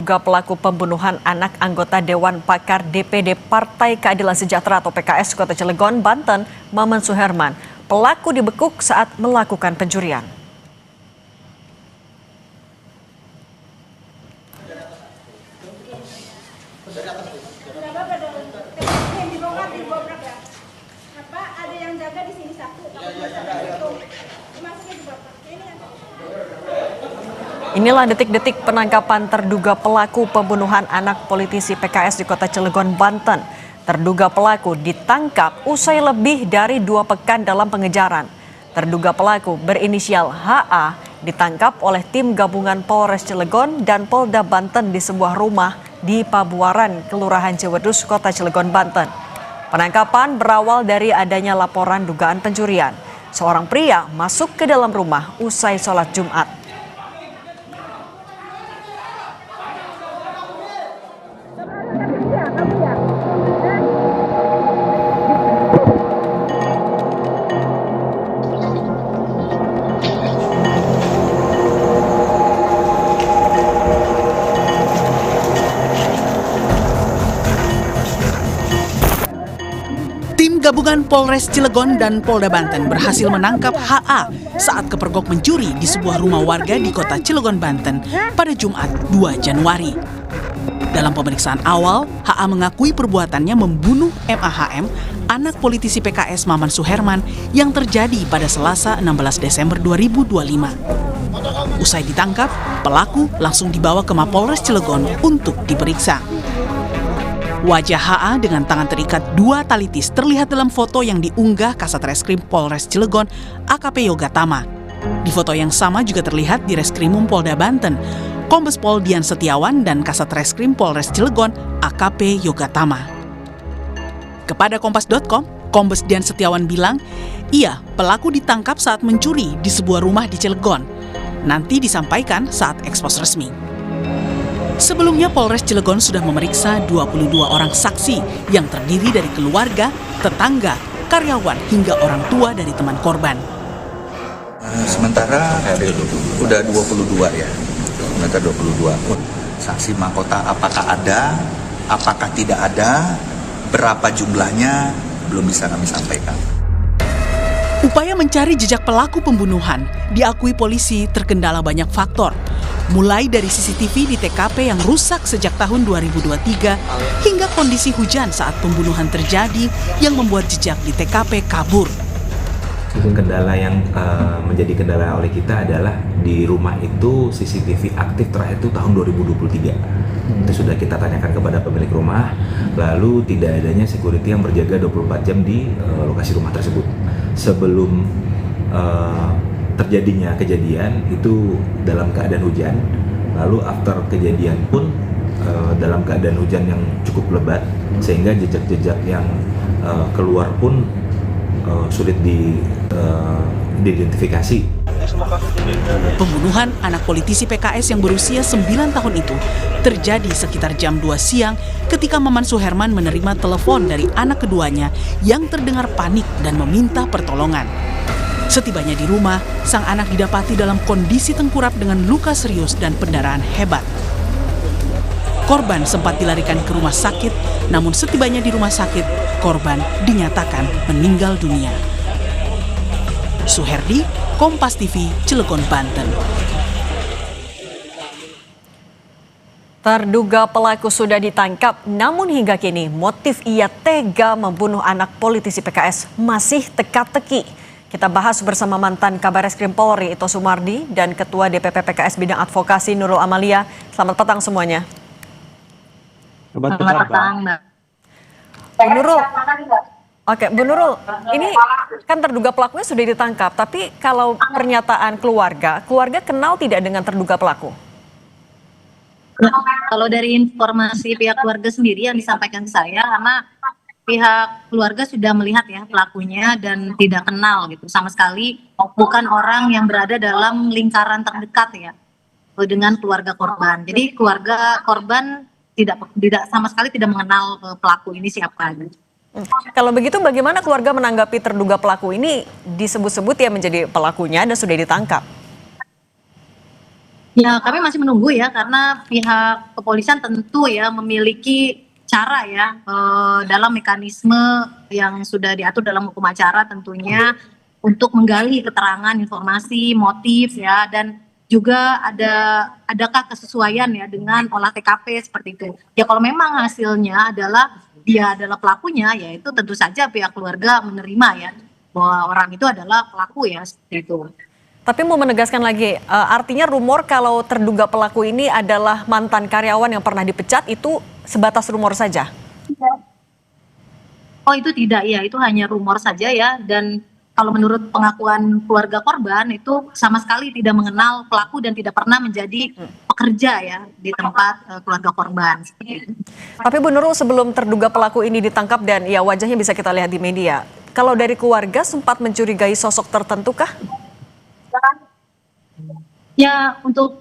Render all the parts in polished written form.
Juga pelaku pembunuhan anak anggota Dewan Pakar DPD Partai Keadilan Sejahtera atau PKS Kota Cilegon, Banten, Maman Suherman. Pelaku dibekuk saat melakukan pencurian. Inilah detik-detik penangkapan terduga pelaku pembunuhan anak politisi PKS di Kota Cilegon, Banten. Terduga pelaku ditangkap usai lebih dari 2 pekan dalam pengejaran. Terduga pelaku berinisial HA ditangkap oleh tim gabungan Polres Cilegon dan Polda Banten di sebuah rumah di Pabuaran, Kelurahan Ciwedus, Kota Cilegon, Banten. Penangkapan berawal dari adanya laporan dugaan pencurian. Seorang pria masuk ke dalam rumah usai sholat Jumat. Tim gabungan Polres Cilegon dan Polda Banten berhasil menangkap HA saat kepergok mencuri di sebuah rumah warga di Kota Cilegon, Banten pada Jumat 2 Januari. Dalam pemeriksaan awal, HA mengakui perbuatannya membunuh MAHM, anak politisi PKS Maman Suherman yang terjadi pada Selasa 16 Desember 2025. Usai ditangkap, pelaku langsung dibawa ke Mapolres Cilegon untuk diperiksa. Wajah HA dengan tangan terikat 2 tali tis terlihat dalam foto yang diunggah Kasat Reskrim Polres Cilegon AKP Yoga Tama. Di foto yang sama juga terlihat di Reskrimum Polda Banten, Kombes Pol Dian Setiawan dan Kasat Reskrim Polres Cilegon AKP Yoga Tama. Kepada Kompas.com, Kombes Dian Setiawan bilang, iya, pelaku ditangkap saat mencuri di sebuah rumah di Cilegon. Nanti disampaikan saat ekspos resmi. Sebelumnya Polres Cilegon sudah memeriksa 22 orang saksi yang terdiri dari keluarga, tetangga, karyawan hingga orang tua dari teman korban. Sementara udah 22 ya. Sementara 22. Saksi mahkota apakah ada, apakah tidak ada, berapa jumlahnya belum bisa kami sampaikan. Upaya mencari jejak pelaku pembunuhan diakui polisi terkendala banyak faktor. Mulai dari CCTV di TKP yang rusak sejak tahun 2023 hingga kondisi hujan saat pembunuhan terjadi yang membuat jejak di TKP kabur. Kendala yang menjadi kendala oleh kita adalah di rumah itu CCTV aktif terakhir itu tahun 2023. Itu sudah kita tanyakan kepada pemilik rumah, lalu tidak adanya security yang berjaga 24 jam di lokasi rumah tersebut. Sebelum terjadinya kejadian itu dalam keadaan hujan, lalu after kejadian pun dalam keadaan hujan yang cukup lebat, sehingga jejak-jejak yang keluar pun sulit diidentifikasi. Pembunuhan anak politisi PKS yang berusia 9 tahun itu terjadi sekitar jam 2 siang ketika Maman Suherman menerima telepon dari anak keduanya yang terdengar panik dan meminta pertolongan. Setibanya di rumah, sang anak didapati dalam kondisi tengkurap dengan luka serius dan pendarahan hebat. Korban sempat dilarikan ke rumah sakit, namun setibanya di rumah sakit, korban dinyatakan meninggal dunia. Suherdi, Kompas TV, Cilegon, Banten. Terduga pelaku sudah ditangkap, namun hingga kini motif ia tega membunuh anak politisi PKS masih teka-teki. Kita bahas bersama mantan Kabareskrim Polri Ito Sumardi dan Ketua DPP PKS Bidang Advokasi Nurul Amalia. Selamat petang semuanya. Selamat petang, Mbak. Bu Nurul, oke, Bu Nurul, ini kan terduga pelakunya sudah ditangkap, tapi kalau pernyataan keluarga kenal tidak dengan terduga pelaku? Kalau dari informasi pihak keluarga sendiri yang disampaikan ke saya, karena pihak keluarga sudah melihat ya pelakunya dan tidak kenal gitu sama sekali, bukan orang yang berada dalam lingkaran terdekat ya dengan keluarga korban. Jadi keluarga korban tidak sama sekali tidak mengenal pelaku ini siapa. Kalau begitu bagaimana keluarga menanggapi terduga pelaku ini disebut-sebut ya menjadi pelakunya dan sudah ditangkap? Ya, kami masih menunggu ya, karena pihak kepolisian tentu ya memiliki cara ya dalam mekanisme yang sudah diatur dalam hukum acara tentunya untuk menggali keterangan, informasi, motif ya, dan juga adakah kesesuaian ya dengan olah TKP seperti itu. Ya kalau memang hasilnya adalah dia adalah pelakunya, ya itu tentu saja pihak keluarga menerima ya bahwa orang itu adalah pelaku ya seperti itu. Tapi mau menegaskan lagi, artinya rumor kalau terduga pelaku ini adalah mantan karyawan yang pernah dipecat itu sebatas rumor saja? Oh itu tidak ya, itu hanya rumor saja ya, dan kalau menurut pengakuan keluarga korban itu sama sekali tidak mengenal pelaku dan tidak pernah menjadi pekerja ya di tempat keluarga korban. Seperti itu. Tapi Bu Nurul, sebelum terduga pelaku ini ditangkap dan ya wajahnya bisa kita lihat di media, kalau dari keluarga sempat mencurigai sosok tertentu kah? Ya untuk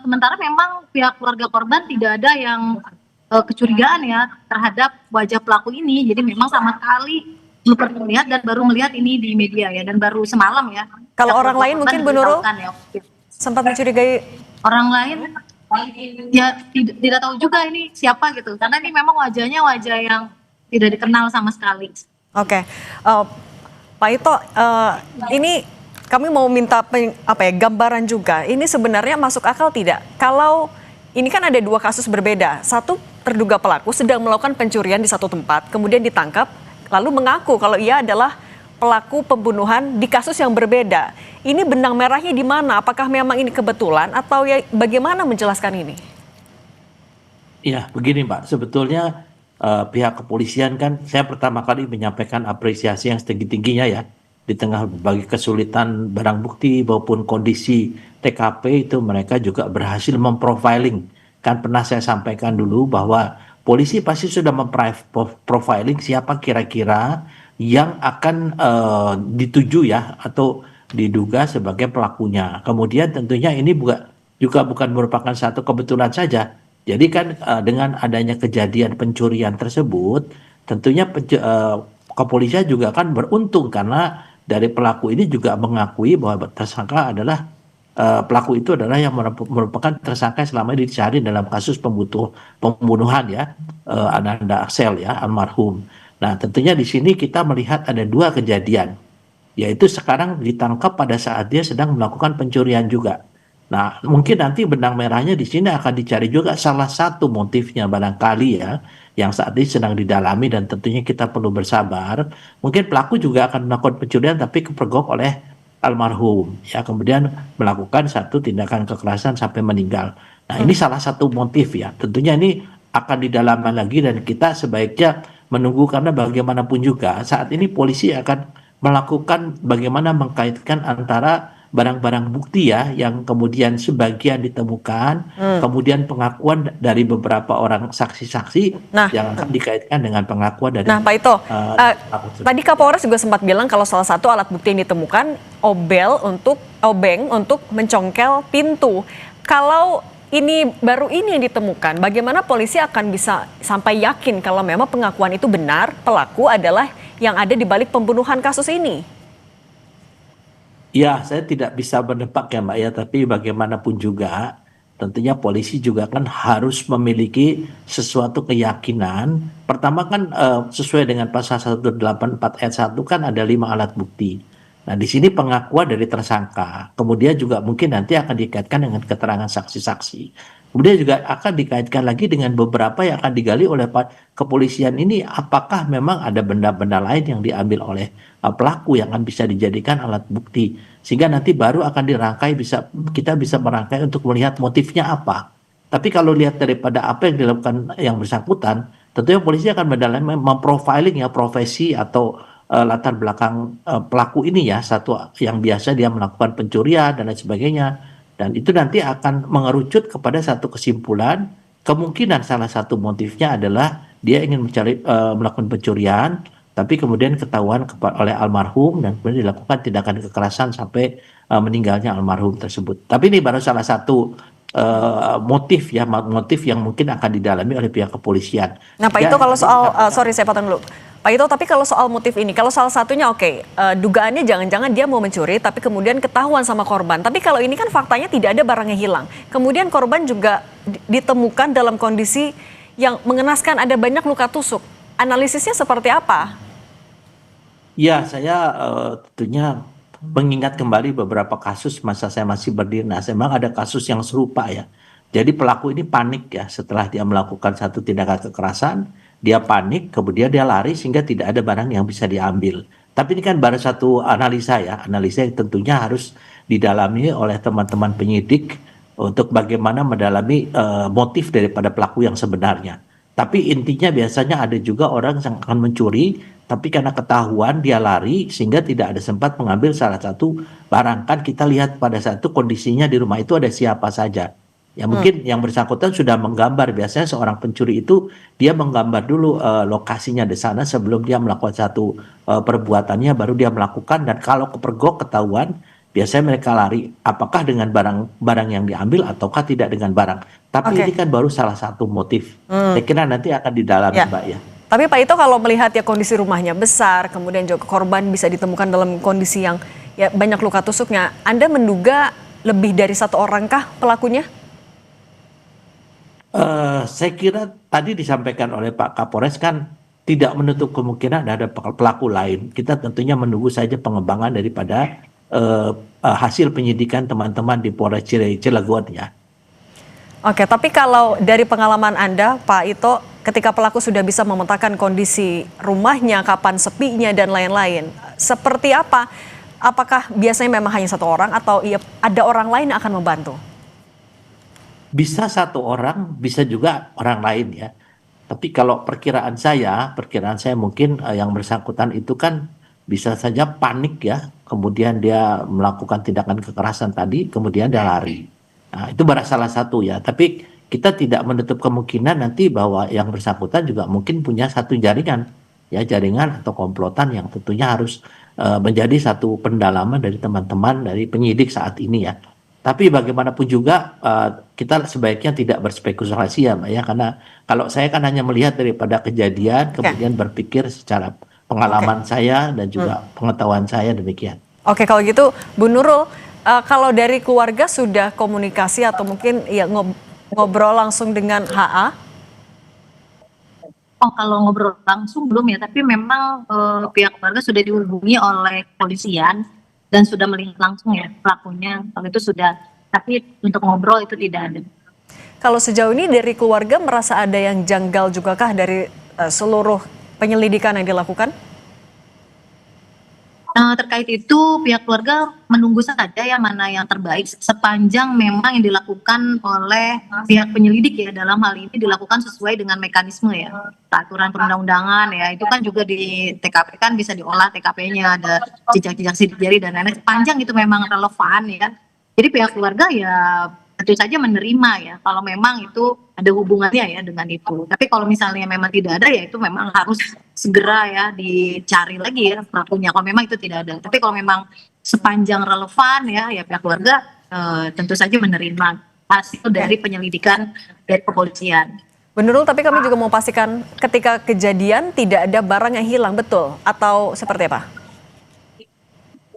sementara memang pihak keluarga korban tidak ada yang kecurigaan ya terhadap wajah pelaku ini, jadi memang sama sekali belum pernah melihat dan baru melihat ini di media ya, dan baru semalam ya. Kalau Pihak orang keluarga lain korban mungkin Bu Nurul memberitahukan ya. sempat mencurigai. Orang lain ya tidak tahu juga ini siapa gitu, karena ini memang wajahnya wajah yang tidak dikenal sama sekali. Oke, Pak Ito, ini kami mau minta gambaran juga. Ini sebenarnya masuk akal tidak? Kalau ini kan ada dua kasus berbeda. Satu, terduga pelaku sedang melakukan pencurian di satu tempat, kemudian ditangkap, lalu mengaku kalau ia adalah pelaku pembunuhan di kasus yang berbeda. Ini benang merahnya di mana? Apakah memang ini kebetulan atau ya bagaimana menjelaskan ini? Ya, begini Mbak, sebetulnya pihak kepolisian kan saya pertama kali menyampaikan apresiasi yang setinggi-tingginya ya. Di tengah berbagai kesulitan barang bukti maupun kondisi TKP itu mereka juga berhasil memprofiling. Kan pernah saya sampaikan dulu bahwa polisi pasti sudah memprofiling siapa kira-kira yang akan dituju ya atau diduga sebagai pelakunya. Kemudian tentunya ini juga bukan merupakan satu kebetulan saja. Jadi kan dengan adanya kejadian pencurian tersebut, tentunya kepolisian juga kan beruntung karena dari pelaku ini juga mengakui bahwa tersangka adalah pelaku itu adalah yang merupakan tersangka yang selama ini dicari dalam kasus pembunuhan ya Ananda Axel ya almarhum. Nah tentunya di sini kita melihat ada dua kejadian, yaitu sekarang ditangkap pada saat dia sedang melakukan pencurian juga. Nah mungkin nanti benang merahnya di sini akan dicari juga salah satu motifnya barangkali ya, yang saat ini sedang didalami dan tentunya kita perlu bersabar. Mungkin pelaku juga akan melakukan pencurian tapi kepergok oleh almarhum ya, kemudian melakukan satu tindakan kekerasan sampai meninggal. Nah ini salah satu motif ya, tentunya ini akan didalami lagi dan kita sebaiknya menunggu karena bagaimanapun juga saat ini polisi akan melakukan bagaimana mengkaitkan antara barang-barang bukti ya yang kemudian sebagian ditemukan, kemudian pengakuan dari beberapa orang saksi-saksi yang akan dikaitkan dengan pengakuan dari. Nah Pak Ito, tadi Kapolres juga sempat bilang kalau salah satu alat bukti yang ditemukan obeng untuk mencongkel pintu. Kalau ini baru ini yang ditemukan, bagaimana polisi akan bisa sampai yakin kalau memang pengakuan itu benar pelaku adalah yang ada di balik pembunuhan kasus ini? Ya, saya tidak bisa menebak ya Mbak ya, tapi bagaimanapun juga tentunya polisi juga kan harus memiliki sesuatu keyakinan. Pertama kan sesuai dengan pasal 184 ayat 1 kan ada 5 alat bukti. Nah di sini pengakuan dari tersangka, kemudian juga mungkin nanti akan dikaitkan dengan keterangan saksi-saksi. Kemudian juga akan dikaitkan lagi dengan beberapa yang akan digali oleh kepolisian ini, apakah memang ada benda-benda lain yang diambil oleh pelaku yang akan bisa dijadikan alat bukti. Sehingga nanti baru akan dirangkai, kita bisa merangkai untuk melihat motifnya apa. Tapi kalau lihat daripada apa yang dilakukan yang bersangkutan, tentunya polisi akan mendalami memprofiling ya profesi atau latar belakang pelaku ini ya, satu yang biasa dia melakukan pencurian dan lain sebagainya. Dan itu nanti akan mengerucut kepada satu kesimpulan, kemungkinan salah satu motifnya adalah dia ingin melakukan pencurian, tapi kemudian ketahuan oleh almarhum dan kemudian dilakukan tindakan kekerasan sampai meninggalnya almarhum tersebut. Tapi ini baru salah satu motif yang mungkin akan didalami oleh pihak kepolisian. Nah Pak Ito, kalau soal sorry saya potong dulu. Pak Ito, tapi kalau soal motif ini, kalau salah satunya dugaannya jangan-jangan dia mau mencuri tapi kemudian ketahuan sama korban. Tapi kalau ini kan faktanya tidak ada barangnya hilang. Kemudian korban juga ditemukan dalam kondisi yang mengenaskan, ada banyak luka tusuk. Analisisnya seperti apa? Ya, saya tentunya mengingat kembali beberapa kasus masa saya masih berdinas. Memang ada kasus yang serupa ya. Jadi pelaku ini panik ya setelah dia melakukan satu tindakan kekerasan, dia panik, kemudian dia lari sehingga tidak ada barang yang bisa diambil. Tapi ini kan baru satu analisa ya, analisa yang tentunya harus didalami oleh teman-teman penyidik untuk bagaimana mendalami motif daripada pelaku yang sebenarnya. Tapi intinya biasanya ada juga orang yang akan mencuri, tapi karena ketahuan dia lari sehingga tidak ada sempat mengambil salah satu barang. Kan kita lihat pada saat itu kondisinya di rumah itu ada siapa saja. Ya mungkin yang bersangkutan sudah menggambar, biasanya seorang pencuri itu dia menggambar dulu lokasinya di sana sebelum dia melakukan satu perbuatannya, baru dia melakukan. Dan kalau kepergok ketahuan, biasanya mereka lari apakah dengan barang yang diambil ataukah tidak dengan barang. Tapi ini kan baru salah satu motif. Saya kira nanti akan didalami Mbak ya. Tapi Pak Ito, kalau melihat ya kondisi rumahnya besar, kemudian juga korban bisa ditemukan dalam kondisi yang ya banyak luka tusuknya, Anda menduga lebih dari satu orangkah pelakunya? Saya kira tadi disampaikan oleh Pak Kapolres kan tidak menutup kemungkinan ada pelaku lain. Kita tentunya menunggu saja pengembangan daripada hasil penyidikan teman-teman di Polres Cilegon ya. Oke, tapi kalau dari pengalaman Anda, Pak Ito, ketika pelaku sudah bisa memetakan kondisi rumahnya, kapan sepinya dan lain-lain, seperti apa? Apakah biasanya memang hanya satu orang atau ada orang lain yang akan membantu? Bisa satu orang, bisa juga orang lain ya. Tapi kalau perkiraan saya mungkin yang bersangkutan itu kan bisa saja panik ya, kemudian dia melakukan tindakan kekerasan tadi, kemudian dia lari. Nah, itu baru salah satu ya. Tapi kita tidak menutup kemungkinan nanti bahwa yang bersangkutan juga mungkin punya satu jaringan atau komplotan yang tentunya harus menjadi satu pendalaman dari teman-teman dari penyidik saat ini ya. Tapi bagaimanapun juga kita sebaiknya tidak berspekulasi ya Mbak ya, karena kalau saya kan hanya melihat daripada kejadian kemudian berpikir secara pengalaman saya dan juga pengetahuan saya demikian. Oke, kalau gitu Bu Nurul, kalau dari keluarga sudah komunikasi atau mungkin ya ngobrol langsung dengan HA? Oh, kalau ngobrol langsung belum ya, tapi memang pihak keluarga sudah dihubungi oleh kepolisian dan sudah melihat langsung ya pelakunya. Kalau itu sudah, tapi untuk ngobrol itu tidak ada. Kalau sejauh ini dari keluarga merasa ada yang janggal juga kah dari seluruh penyelidikan yang dilakukan? Terkait itu pihak keluarga menunggu saja ya mana yang terbaik sepanjang memang yang dilakukan oleh pihak penyelidik ya, dalam hal ini dilakukan sesuai dengan mekanisme ya, peraturan perundang-undangan ya, itu kan juga di TKP kan bisa diolah TKP-nya, ada jejak-jejak sidik jari dan lain-lain, sepanjang itu memang relevan ya. Jadi pihak keluarga ya tentu saja menerima ya kalau memang itu ada hubungannya ya dengan itu. Tapi kalau misalnya memang tidak ada ya itu memang harus segera ya dicari lagi ya pelakunya kalau memang itu tidak ada. Tapi kalau memang sepanjang relevan ya pihak keluarga tentu saja menerima hasil dari penyelidikan dari kepolisian. Menurut tapi kami juga mau pastikan ketika kejadian tidak ada barang yang hilang, betul atau seperti apa?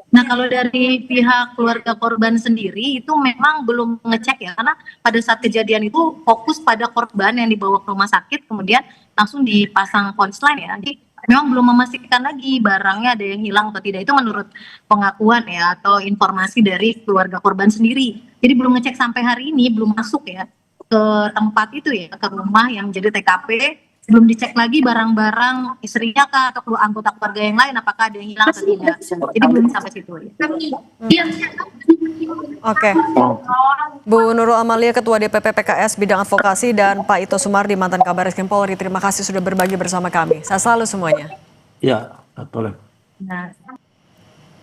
Nah, kalau dari pihak keluarga korban sendiri itu memang belum ngecek ya, karena pada saat kejadian itu fokus pada korban yang dibawa ke rumah sakit kemudian langsung dipasang polisline ya. Jadi memang belum memastikan lagi barangnya ada yang hilang atau tidak, itu menurut pengakuan ya atau informasi dari keluarga korban sendiri. Jadi belum ngecek sampai hari ini, belum masuk ya ke tempat itu ya, ke rumah yang menjadi TKP. Belum dicek lagi barang-barang istrinya kah atau anggota keluarga yang lain apakah ada yang hilang atau tidak. Jadi belum sampai situ ya. Oke. Bu Nurul Amalia, Ketua DPP PKS Bidang Advokasi, dan Pak Ito Sumardi, mantan Kabaris Polri, terima kasih sudah berbagi bersama kami. Saya selalu semuanya. Ya, boleh. Nah.